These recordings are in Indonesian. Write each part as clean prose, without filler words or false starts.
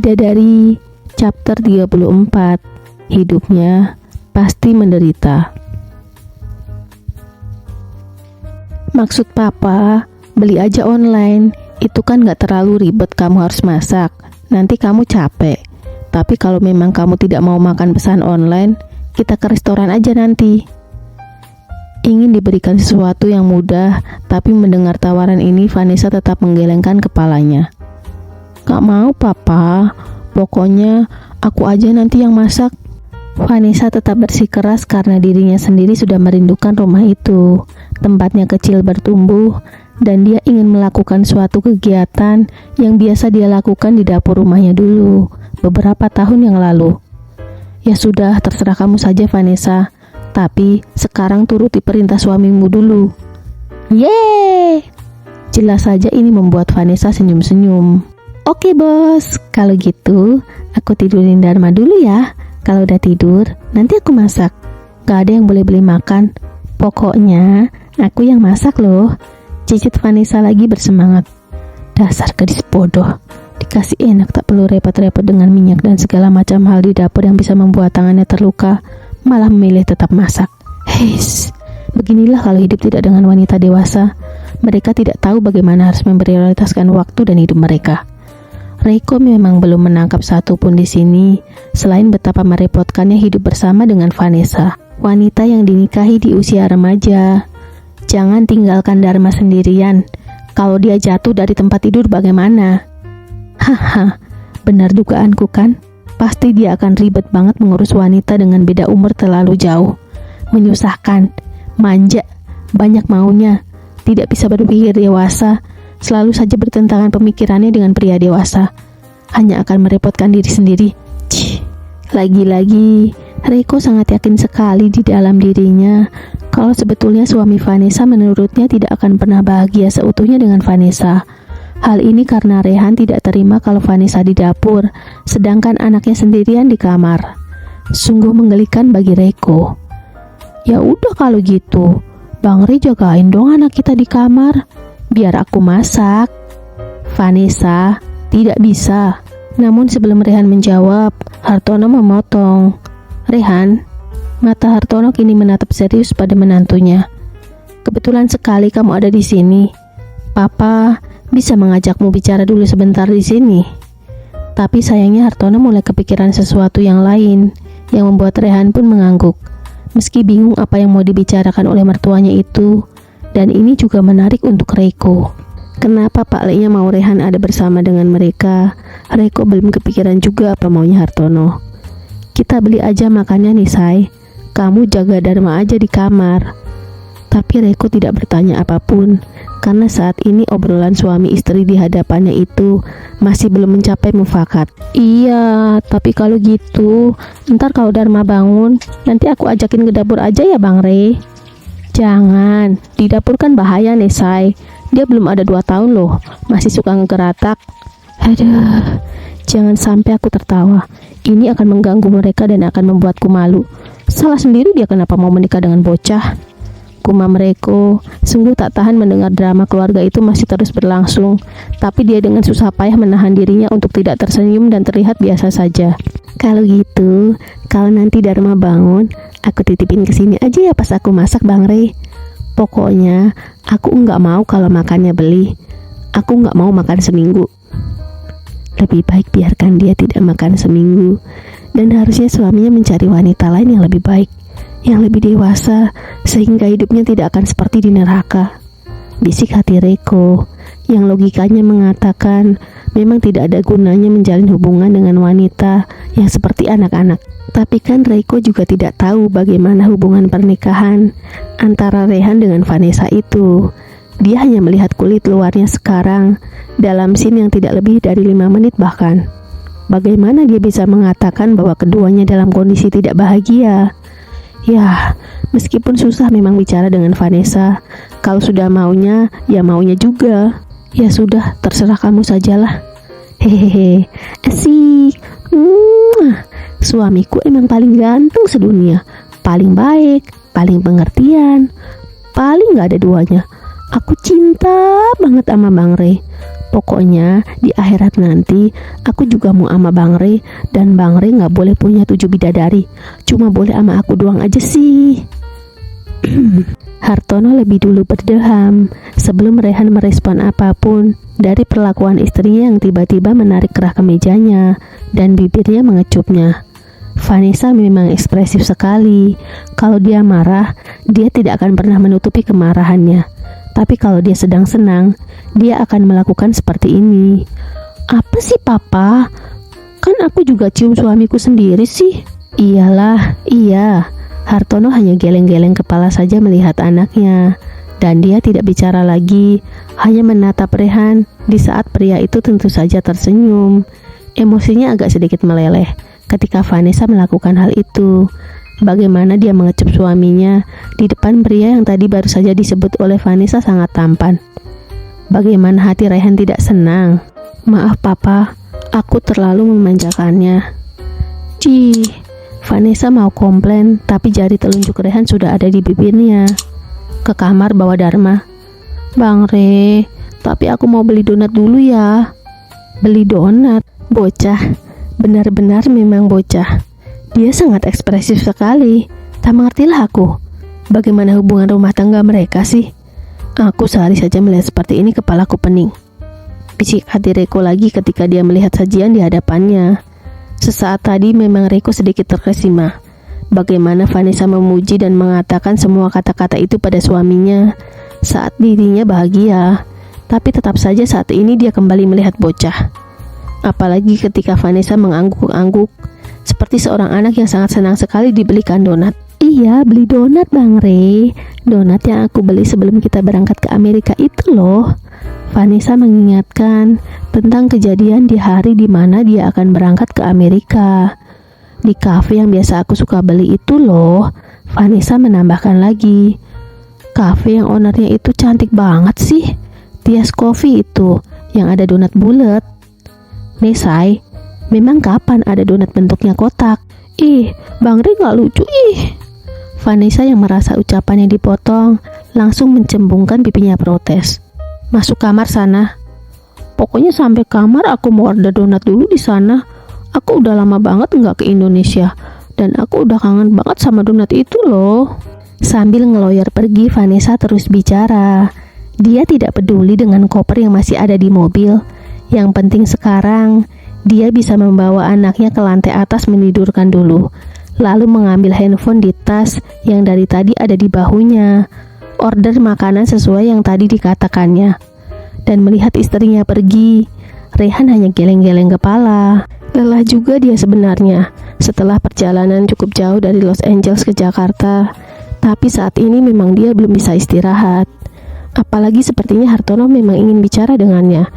Bidadari chapter 34. Hidupnya pasti menderita. Maksud papa, beli aja online. Itu kan gak terlalu ribet, kamu harus masak. Nanti kamu capek. Tapi kalau memang kamu tidak mau makan pesan online, kita ke restoran aja nanti. Ingin diberikan sesuatu yang mudah, tapi mendengar tawaran ini Vanessa tetap menggelengkan kepalanya. Gak mau papa, pokoknya aku aja nanti yang masak. Vanessa tetap bersikeras karena dirinya sendiri sudah merindukan rumah itu. Tempatnya kecil bertumbuh, dan dia ingin melakukan suatu kegiatan yang biasa dia lakukan di dapur rumahnya dulu, beberapa tahun yang lalu. Ya sudah, terserah kamu saja Vanessa, tapi sekarang turuti perintah suamimu dulu. Yeay! Jelas saja ini membuat Vanessa senyum-senyum. Oke bos, kalau gitu aku tidurin Dharma dulu ya. Kalau udah tidur, nanti aku masak. Gak ada yang boleh beli makan. Pokoknya aku yang masak loh. Cicit Vanessa lagi bersemangat. Dasar gadis bodoh. Dikasih enak tak perlu repot-repot dengan minyak dan segala macam hal di dapur yang bisa membuat tangannya terluka, malah memilih tetap masak. Heis, beginilah kalau hidup tidak dengan wanita dewasa. Mereka tidak tahu bagaimana harus memprioritaskan waktu dan hidup mereka. Reiko memang belum menangkap satu pun di sini, selain betapa merepotkannya hidup bersama dengan Vanessa, wanita yang dinikahi di usia remaja. Jangan tinggalkan Dharma sendirian. Kalau dia jatuh dari tempat tidur bagaimana? Haha, benar dugaanku kan? Pasti dia akan ribet banget mengurus wanita dengan beda umur terlalu jauh. Menyusahkan, manja, banyak maunya, tidak bisa berpikir dewasa, selalu saja bertentangan pemikirannya dengan pria dewasa. Hanya akan merepotkan diri sendiri. Cih, lagi-lagi Reiko sangat yakin sekali di dalam dirinya kalau sebetulnya suami Vanessa menurutnya tidak akan pernah bahagia seutuhnya dengan Vanessa. Hal ini karena Rehan tidak terima kalau Vanessa di dapur, sedangkan anaknya sendirian di kamar. Sungguh menggelikan bagi Reiko. Ya udah kalau gitu, Bang Re jagain dong anak kita di kamar, biar aku masak. Vanessa, tidak bisa. Namun sebelum Rehan menjawab, Hartono memotong. Rehan, mata Hartono kini menatap serius pada menantunya. Kebetulan sekali kamu ada di sini. Papa bisa mengajakmu bicara dulu sebentar di sini. Tapi sayangnya Hartono mulai kepikiran sesuatu yang lain, yang membuat Rehan pun mengangguk. Meski bingung apa yang mau dibicarakan oleh mertuanya itu, dan ini juga menarik untuk Reiko. Kenapa Pak Le-nya mau Rehan ada bersama dengan mereka? Reiko belum kepikiran juga apa maunya Hartono. Kita beli aja makannya nih Say. Kamu jaga Dharma aja di kamar. Tapi Reiko tidak bertanya apapun, karena saat ini obrolan suami istri di hadapannya itu masih belum mencapai mufakat. Iya, tapi kalau gitu, ntar kalau Dharma bangun, nanti aku ajakin ke dapur aja ya Bang Re. Jangan, di dapur kan bahaya nih Say. Dia belum ada 2 tahun loh, masih suka ngegeratak. Aduh, jangan sampai aku tertawa. Ini akan mengganggu mereka dan akan membuatku malu. Salah sendiri dia kenapa mau menikah dengan bocah. Gumam Reiko, sungguh tak tahan mendengar drama keluarga itu masih terus berlangsung. Tapi dia dengan susah payah menahan dirinya untuk tidak tersenyum dan terlihat biasa saja. Kalau gitu, kalau nanti Dharma bangun, aku titipin ke sini aja ya pas aku masak Bang Re. Pokoknya aku nggak mau kalau makannya beli. Aku nggak mau makan seminggu. Lebih baik biarkan dia tidak makan seminggu. Dan harusnya suaminya mencari wanita lain yang lebih baik, yang lebih dewasa, sehingga hidupnya tidak akan seperti di neraka. Bisik hati Reiko, yang logikanya mengatakan memang tidak ada gunanya menjalin hubungan dengan wanita yang seperti anak-anak. Tapi kan Reiko juga tidak tahu bagaimana hubungan pernikahan antara Rehan dengan Vanessa itu. Dia hanya melihat kulit luarnya sekarang, dalam scene yang tidak lebih dari 5 menit bahkan. Bagaimana dia bisa mengatakan bahwa keduanya dalam kondisi tidak bahagia? Ya, meskipun susah memang bicara dengan Vanessa, kalau sudah maunya, ya maunya juga. Ya sudah, terserah kamu sajalah. Hehehe, asik. Suamiku emang paling ganteng sedunia, paling baik, paling pengertian, paling gak ada duanya. Aku cinta banget sama Bang Re. Pokoknya di akhirat nanti aku juga mau sama Bang Re, dan Bang Re gak boleh punya 7 bidadari, cuma boleh sama aku doang aja sih. Hartono lebih dulu berdeham sebelum Rehan merespon apapun dari perlakuan istrinya yang tiba-tiba menarik kerah kemejanya dan bibirnya mengecupnya. Vanessa memang ekspresif sekali. Kalau dia marah, dia tidak akan pernah menutupi kemarahannya. Tapi kalau dia sedang senang, dia akan melakukan seperti ini. Apa sih papa? Kan aku juga cium suamiku sendiri sih. Iyalah, iya. Hartono hanya geleng-geleng kepala saja melihat anaknya, dan dia tidak bicara lagi, hanya menatap Rehan di saat pria itu tentu saja tersenyum. Emosinya agak sedikit meleleh ketika Vanessa melakukan hal itu. Bagaimana dia mengecup suaminya di depan pria yang tadi baru saja disebut oleh Vanessa sangat tampan. Bagaimana hati Rehan tidak senang. Maaf papa, aku terlalu memanjakannya. Cih. Vanessa mau komplain, tapi jari telunjuk Rehan sudah ada di bibirnya. Ke kamar bawa Dharma. Bang Re, tapi aku mau beli donat dulu ya. Beli donat? Bocah, benar-benar memang bocah. Dia sangat ekspresif sekali. Tak mengertilah aku. Bagaimana hubungan rumah tangga mereka sih? Aku sehari saja melihat seperti ini kepalaku pening. Bisik hati Reko lagi ketika dia melihat sajian di hadapannya. Sesaat tadi memang Reko sedikit terkesima. Bagaimana Vanessa memuji dan mengatakan semua kata-kata itu pada suaminya saat dirinya bahagia. Tapi tetap saja saat ini dia kembali melihat bocah. Apalagi ketika Vanessa mengangguk-angguk seperti seorang anak yang sangat senang sekali dibelikan donat. Iya, beli donat Bang Re. Donat yang aku beli sebelum kita berangkat ke Amerika itu loh. Vanessa mengingatkan tentang kejadian di hari di mana dia akan berangkat ke Amerika. Di kafe yang biasa aku suka beli itu loh. Vanessa menambahkan lagi. Kafe yang ownernya itu cantik banget sih. Tias Coffee itu, yang ada donat bulat. Mesai, memang kapan ada donat bentuknya kotak? Ih, Bang Ri gak lucu ih. Vanessa yang merasa ucapannya dipotong langsung mencembungkan pipinya protes. Masuk kamar sana. Pokoknya sampai kamar aku mau order donat dulu di sana. Aku udah lama banget nggak ke Indonesia dan aku udah kangen banget sama donat itu loh. Sambil ngeloyor pergi, Vanessa terus bicara. Dia tidak peduli dengan koper yang masih ada di mobil. Yang penting sekarang dia bisa membawa anaknya ke lantai atas menidurkan dulu, lalu mengambil handphone di tas yang dari tadi ada di bahunya. Order makanan sesuai yang tadi dikatakannya. Dan melihat istrinya pergi, Rehan hanya geleng-geleng kepala. Lelah juga dia sebenarnya setelah perjalanan cukup jauh dari Los Angeles ke Jakarta. Tapi saat ini memang dia belum bisa istirahat. Apalagi sepertinya Hartono memang ingin bicara dengannya.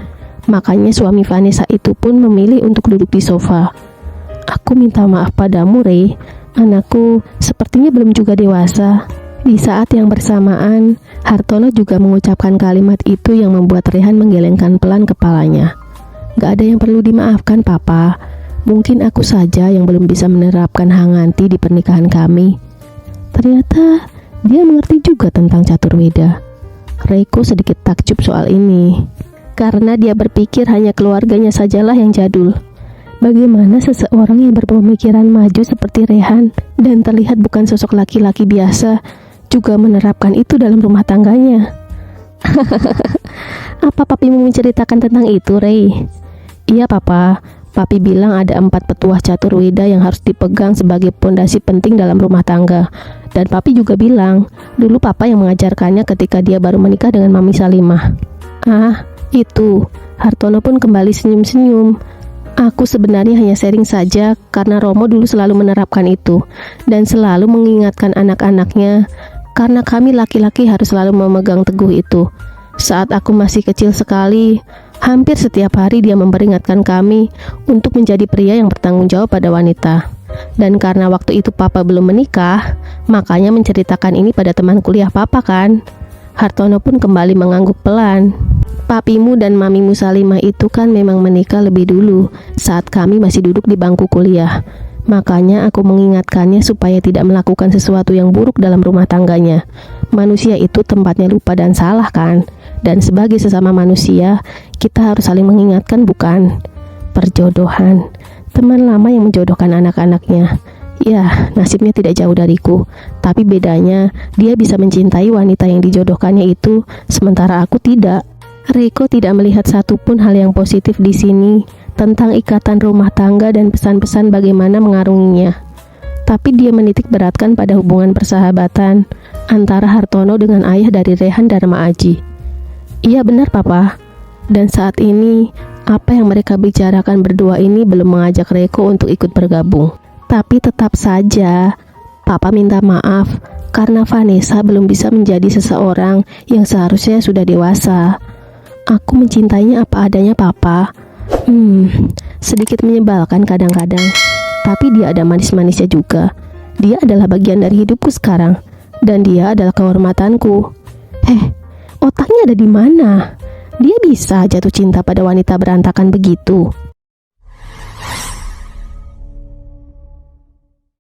Makanya suami Vanessa itu pun memilih untuk duduk di sofa. Aku minta maaf padamu, Rey. Anakku sepertinya belum juga dewasa. Di saat yang bersamaan, Hartono juga mengucapkan kalimat itu yang membuat Rehan menggelengkan pelan kepalanya. Gak ada yang perlu dimaafkan, Papa. Mungkin aku saja yang belum bisa menerapkan hanganti di pernikahan kami. Ternyata dia mengerti juga tentang caturweda. Reiko sedikit takjub soal ini, karena dia berpikir hanya keluarganya sajalah yang jadul. Bagaimana seseorang yang berpemikiran maju seperti Rehan dan terlihat bukan sosok laki-laki biasa juga menerapkan itu dalam rumah tangganya. Apa papi mau menceritakan tentang itu, Rey? Iya, Papa. Papi bilang ada 4 petuah caturweda yang harus dipegang sebagai pondasi penting dalam rumah tangga. Dan papi juga bilang, dulu papa yang mengajarkannya ketika dia baru menikah dengan Mami Salimah. Ah, itu. Hartono pun kembali senyum-senyum. Aku sebenarnya hanya sharing saja karena Romo dulu selalu menerapkan itu dan selalu mengingatkan anak-anaknya. Karena kami laki-laki harus selalu memegang teguh itu. Saat aku masih kecil sekali, hampir setiap hari dia memperingatkan kami untuk menjadi pria yang bertanggung jawab pada wanita. Dan karena waktu itu papa belum menikah, makanya menceritakan ini pada teman kuliah papa kan. Hartono pun kembali mengangguk pelan. Papimu dan mamimu Salimah itu kan memang menikah lebih dulu saat kami masih duduk di bangku kuliah. Makanya aku mengingatkannya supaya tidak melakukan sesuatu yang buruk dalam rumah tangganya. Manusia itu tempatnya lupa dan salah kan. Dan sebagai sesama manusia, kita harus saling mengingatkan, bukan? Perjodohan. Teman lama yang menjodohkan anak-anaknya. Ya, nasibnya tidak jauh dariku. Tapi bedanya, dia bisa mencintai wanita yang dijodohkannya itu, sementara aku tidak. Riko tidak melihat satupun hal yang positif di sini tentang ikatan rumah tangga dan pesan-pesan bagaimana mengarunginya. Tapi dia menitik beratkan pada hubungan persahabatan antara Hartono dengan ayah dari Rehan Dharma Aji. Iya benar papa. Dan saat ini, apa yang mereka bicarakan berdua ini belum mengajak Riko untuk ikut bergabung. Tapi tetap saja, papa minta maaf karena Vanessa belum bisa menjadi seseorang yang seharusnya sudah dewasa. Aku mencintainya apa adanya papa. Sedikit menyebalkan kadang-kadang. Tapi dia ada manis-manisnya juga. Dia adalah bagian dari hidupku sekarang. Dan dia adalah kehormatanku. Otaknya ada di mana? Dia bisa jatuh cinta pada wanita berantakan begitu.